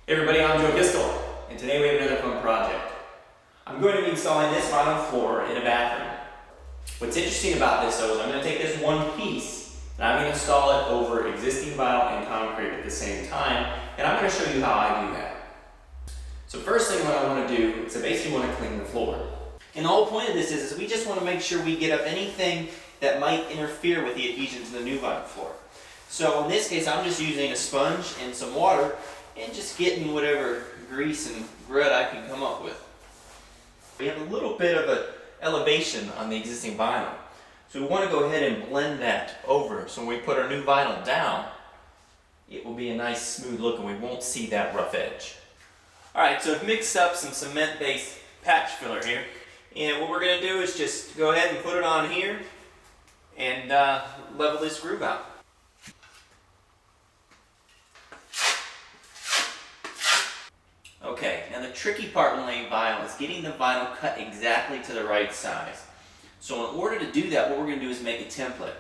Hey everybody, I'm Kistel, and today we have another fun project. I'm going to be installing this vinyl floor in a bathroom. What's interesting about this though is I'm going to take this one piece and I'm going to install it over existing vinyl and concrete at the same time, and I'm going to show you how I do that. So first thing what I want to do is I basically want to clean the floor. And the whole point of this is we just want to make sure we get up anything that might interfere with the adhesion to the new vinyl floor. So in this case I'm just using a sponge and some water and just getting whatever grease and grit I can come up with. We have a little bit of an elevation on the existing vinyl. So we want to go ahead and blend that over. So when we put our new vinyl down, it will be a nice smooth look and we won't see that rough edge. Alright, so I've mixed up some cement-based patch filler here. And what we're going to do is just go ahead and put it on here and level this groove out. Okay, now the tricky part when laying vinyl is getting the vinyl cut exactly to the right size. So in order to do that, what we're going to do is make a template.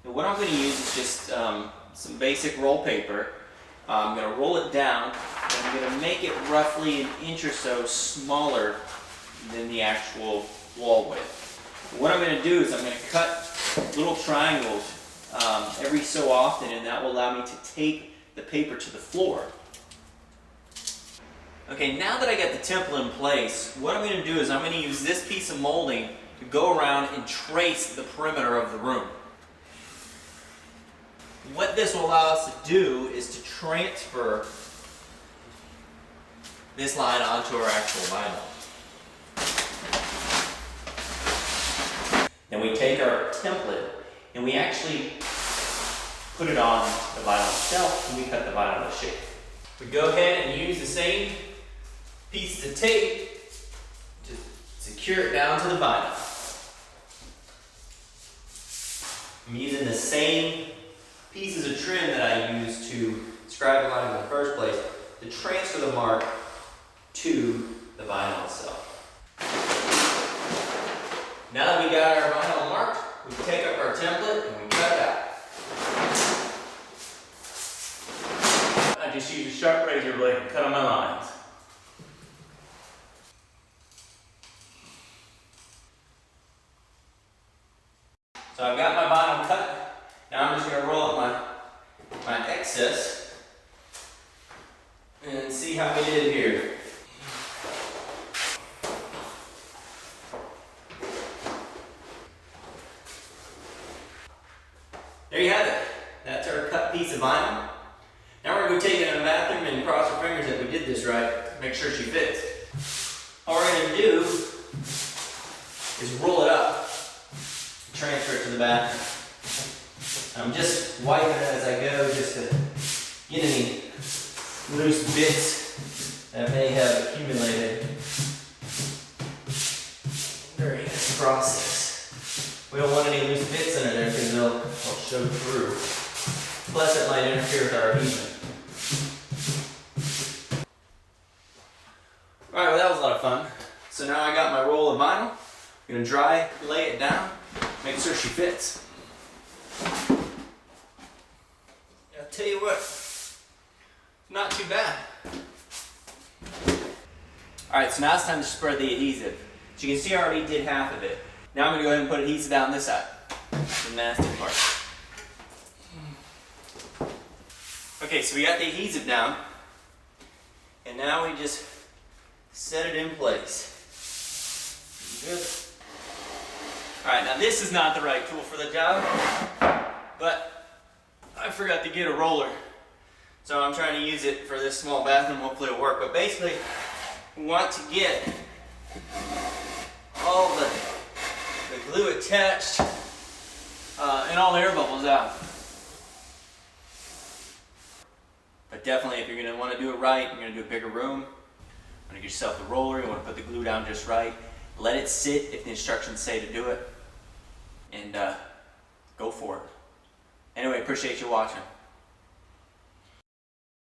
And what I'm going to use is just some basic roll paper. I'm going to roll it down and I'm going to make it roughly an inch or so smaller than the actual wall width. What I'm going to do is I'm going to cut little triangles every so often, and that will allow me to tape the paper to the floor. Okay, now that I got the template in place, what I'm going to do is I'm going to use this piece of molding to go around and trace the perimeter of the room. What this will allow us to do is to transfer this line onto our actual vinyl. Then we take our template and we actually put it on the vinyl itself and we cut the vinyl to shape. We go ahead and use the same piece of tape to secure it down to the vinyl. I'm using the same pieces of trim that I used to scribe the line in the first place to transfer the mark to the vinyl itself. Now that we got our vinyl marked, we take up our template and we cut it out. I just use a sharp razor blade to cut on my lines. So I've got my vinyl cut. Now I'm just going to roll up my excess and see how we did here. There you have it. That's our cut piece of vinyl. Now we're going to take it in the bathroom and cross our fingers that we did this right. Make sure she fits. All we're going to do is roll it up. Transfer it to the bathroom. I'm just wiping it as I go just to get any loose bits that may have accumulated during this process. We don't want any loose bits under there because they'll show through. Plus it might interfere with our adhesion. Alright, well that was a lot of fun. So now I got my roll of vinyl. I'm going to dry lay it down. Make sure she fits. I'll tell you what, not too bad. Alright, so now it's time to spread the adhesive. So you can see I already did half of it. Now I'm going to go ahead and put adhesive down this side. The nasty part. Okay, so we got the adhesive down. And now we just set it in place. Good. Alright, now this is not the right tool for the job, but I forgot to get a roller. So I'm trying to use it for this small bathroom, hopefully it'll work. But basically, we want to get all the glue attached and all the air bubbles out. But definitely if you're going to want to do it right, you're going to do a bigger room, you want to get yourself the roller, you want to put the glue down just right. Let it sit if the instructions say to do it, and go for it. Anyway, appreciate you watching.